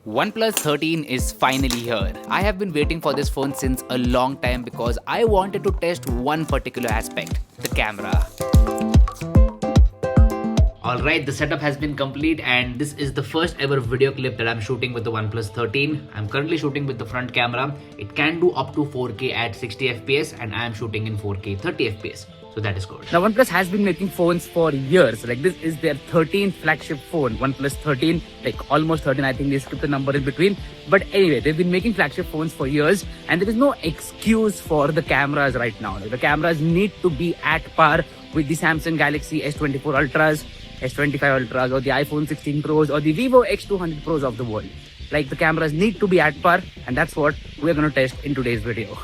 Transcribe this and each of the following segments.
OnePlus 13 is finally here. I have been waiting for this phone since a long time because I wanted to test one particular aspect, the camera. Alright, the setup has been complete and this is the first ever video clip that I'm shooting with the OnePlus 13. I'm currently shooting with the front camera. It can do up to 4K at 60 FPS and I am shooting in 4K 30 FPS. So that is good. Now OnePlus has been making phones for years. Like this is their 13th flagship phone, OnePlus 13, like almost 13. I think they skipped the number in between. But anyway, they've been making flagship phones for years and there is no excuse for the cameras right now. Like, the cameras need to be at par with the Samsung Galaxy S24 Ultras, S25 Ultras or the iPhone 16 Pros or the Vivo X200 Pros of the world. Like the cameras need to be at par and that's what we're going to test in today's video.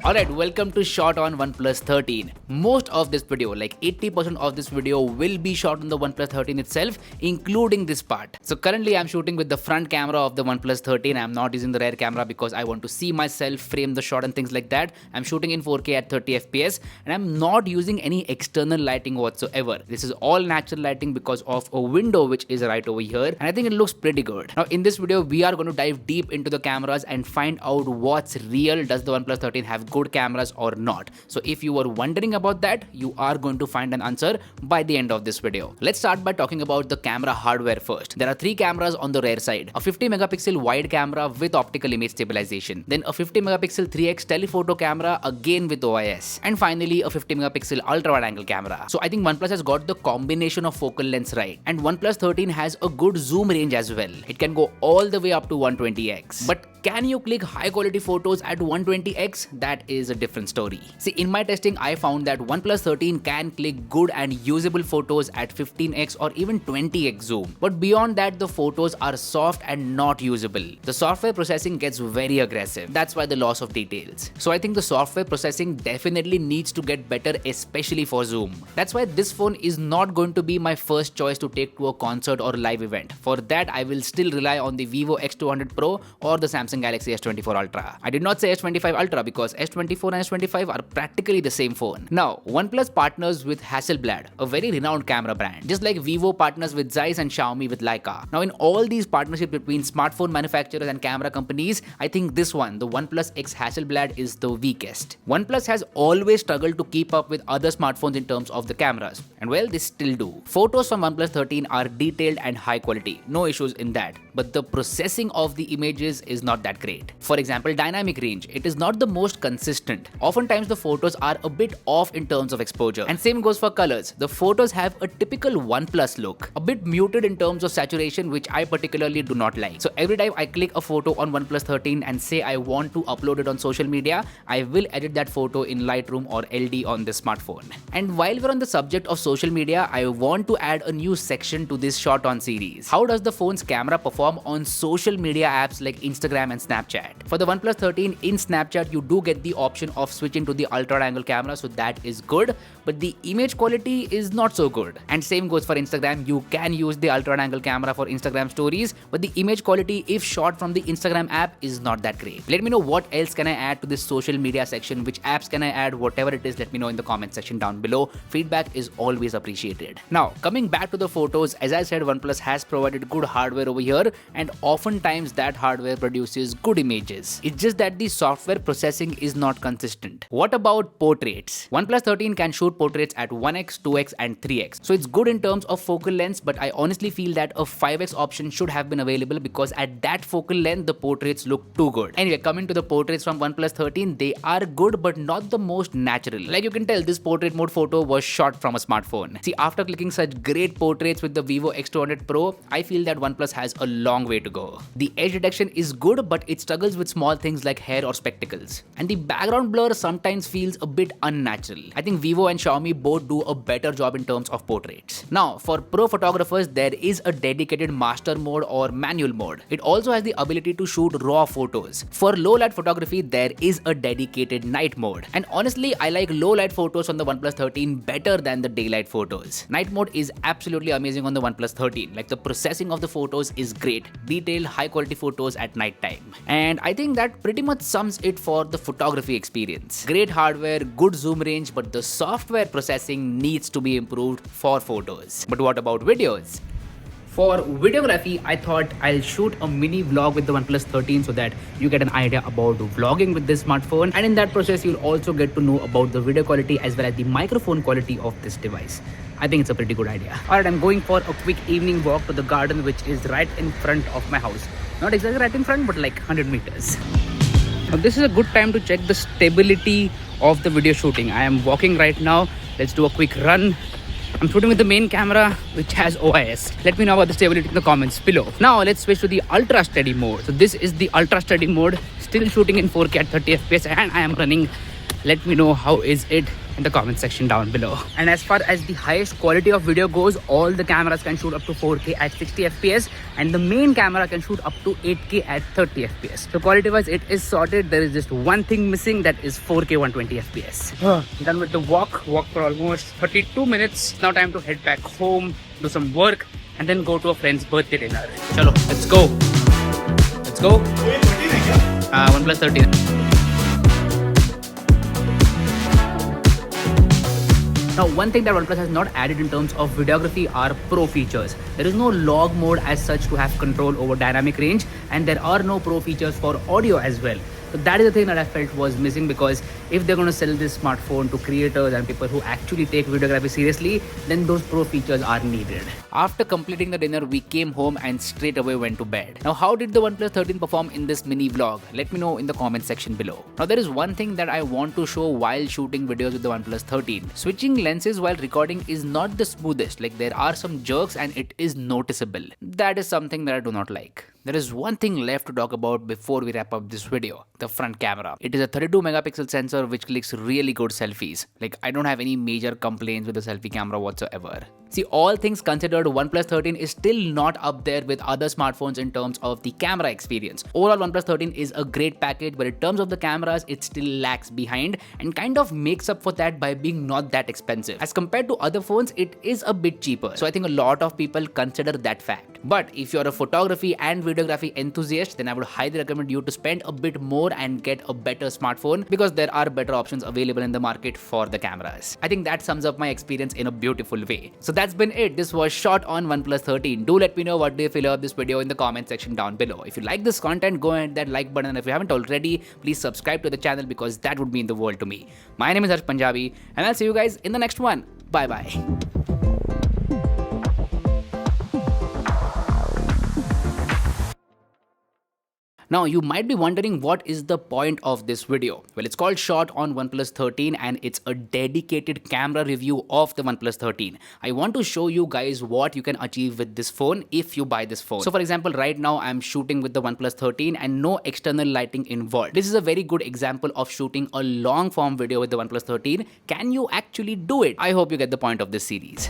Alright, welcome to Shot on OnePlus 13. Most of this video, like 80% of this video will be shot on the OnePlus 13 itself, including this part. So currently I'm shooting with the front camera of the OnePlus 13. I'm not using the rear camera because I want to see myself, frame the shot and things like that. I'm shooting in 4K at 30 FPS and I'm not using any external lighting whatsoever. This is all natural lighting because of a window which is right over here and I think it looks pretty good. Now in this video, we are going to dive deep into the cameras and find out what's real. Does the OnePlus 13 have good cameras or not? So if you were wondering about that, you are going to find an answer by the end of this video. Let's start by talking about the camera hardware first. There are three cameras on the rear side. A 50 megapixel wide camera with optical image stabilization. Then a 50 megapixel 3x telephoto camera again with OIS. And finally a 50 megapixel ultra wide angle camera. So I think OnePlus has got the combination of focal lengths right. And OnePlus 13 has a good zoom range as well. It can go all the way up to 120x. But can you click high quality photos at 120x? That is a different story. See, in my testing, I found that OnePlus 13 can click good and usable photos at 15x or even 20x zoom. But beyond that, the photos are soft and not usable. The software processing gets very aggressive. That's why the loss of details. So I think the software processing definitely needs to get better, especially for zoom. That's why this phone is not going to be my first choice to take to a concert or live event. For that, I will still rely on the Vivo X200 Pro or the Samsung Galaxy S24 Ultra. I did not say S25 Ultra because S24 and S25 are practically the same phone. Now, OnePlus partners with Hasselblad, a very renowned camera brand, just like Vivo partners with Zeiss and Xiaomi with Leica. Now, in all these partnerships between smartphone manufacturers and camera companies, I think this one, the OnePlus X Hasselblad, is the weakest. OnePlus has always struggled to keep up with other smartphones in terms of the cameras, and well, they still do. Photos from OnePlus 13 are detailed and high quality, no issues in that, but the processing of the images is not that great. For example, dynamic range, it is not the most consistent. Oftentimes the photos are a bit off in terms of exposure. And same goes for colors. The photos have a typical OnePlus look, a bit muted in terms of saturation, which I particularly do not like. So every time I click a photo on OnePlus 13 and say I want to upload it on social media, I will edit that photo in Lightroom or LD on this smartphone. And while we're on the subject of social media, I want to add a new section to this Shot On series. How does the phone's camera perform on social media apps like Instagram and Snapchat? For the OnePlus 13 in Snapchat, you do get the option of switching to the ultra wide angle camera, so that is good, but the image quality is not so good. And same goes for Instagram. You can use the ultra wide angle camera for Instagram stories, but the image quality if shot from the Instagram app is not that great. Let me know what else can I add to this social media section, which apps can I add, whatever it is, let me know in the comment section down below. Feedback is always appreciated. Now, coming back to the photos, as I said, OnePlus has provided good hardware over here and oftentimes that hardware produces good images. It's just that the software processing is not consistent. What about portraits? OnePlus 13 can shoot portraits at 1x, 2x and 3x. So it's good in terms of focal lengths, but I honestly feel that a 5x option should have been available because at that focal length, the portraits look too good. Anyway, coming to the portraits from OnePlus 13, they are good but not the most natural. Like you can tell, this portrait mode photo was shot from a smartphone. See, after clicking such great portraits with the Vivo X200 Pro, I feel that OnePlus has a long way to go. The edge detection is good, but it struggles with small things like hair or spectacles. And the background blur sometimes feels a bit unnatural. I think Vivo and Xiaomi both do a better job in terms of portraits. Now, for pro photographers, there is a dedicated master mode or manual mode. It also has the ability to shoot raw photos. For low light photography, there is a dedicated night mode. And honestly, I like low light photos on the OnePlus 13 better than the daylight photos. Night mode is absolutely amazing on the OnePlus 13. Like the processing of the photos is great. great, detailed, high quality photos at night time. And I think that pretty much sums it for the photography experience. Great hardware, good zoom range, but the software processing needs to be improved for photos. But what about videos? For videography, I thought I'll shoot a mini vlog with the OnePlus 13 so that you get an idea about vlogging with this smartphone, and in that process you'll also get to know about the video quality as well as the microphone quality of this device. I think it's a pretty good idea. Alright, I'm going for a quick evening walk to the garden which is right in front of my house. Not exactly right in front, but like 100 meters. Now this is a good time to check the stability of the video shooting. I am walking right now. Let's do a quick run. I'm shooting with the main camera which has OIS. Let me know about the stability in the comments below. Now let's switch to the ultra steady mode. So this is the ultra steady mode, still shooting in 4K at 30 FPS, and I am running. Let me know how is it in the comment section down below. And as far as the highest quality of video goes, all the cameras can shoot up to 4K at 60 FPS and the main camera can shoot up to 8K at 30 FPS. So quality wise it is sorted. There is just one thing missing, that is 4K 120 FPS. Done with the walk for almost 32 minutes. Now time to head back home, do some work and then go to a friend's birthday dinner. Chalo, let's go. Let's go. OnePlus 13. Now, one thing that OnePlus has not added in terms of videography are pro features. There is no log mode as such to have control over dynamic range, and there are no pro features for audio as well. So that is the thing that I felt was missing, because if they're going to sell this smartphone to creators and people who actually take videography seriously, then those pro features are needed. After completing the dinner, we came home and straight away went to bed. Now, how did the OnePlus 13 perform in this mini vlog? Let me know in the comment section below. Now, there is one thing that I want to show while shooting videos with the OnePlus 13. Switching lenses while recording is not the smoothest. Like, there are some jerks and it is noticeable. That is something that I do not like. There is one thing left to talk about before we wrap up this video, the front camera. It is a 32 megapixel sensor which clicks really good selfies. Like, I don't have any major complaints with the selfie camera whatsoever. See, all things considered, OnePlus 13 is still not up there with other smartphones in terms of the camera experience. Overall, OnePlus 13 is a great package, but in terms of the cameras, it still lags behind and kind of makes up for that by being not that expensive. As compared to other phones, it is a bit cheaper. So I think a lot of people consider that fact. But if you're a photography and videography enthusiast, then I would highly recommend you to spend a bit more and get a better smartphone, because there are better options available in the market for the cameras. I think that sums up my experience in a beautiful way. So that's been it. This was Shot on OnePlus 13. Do let me know what do you feel of this video in the comment section down below. If you like this content, go ahead that like button. If you haven't already, please subscribe to the channel, because that would mean the world to me. My name is Harsh Punjabi and I'll see you guys in the next one. Bye bye. Now, you might be wondering what is the point of this video. Well, it's called Shot on OnePlus 13 and it's a dedicated camera review of the OnePlus 13. I want to show you guys what you can achieve with this phone if you buy this phone. So for example, right now I'm shooting with the OnePlus 13 and no external lighting involved. This is a very good example of shooting a long form video with the OnePlus 13. Can you actually do it? I hope you get the point of this series.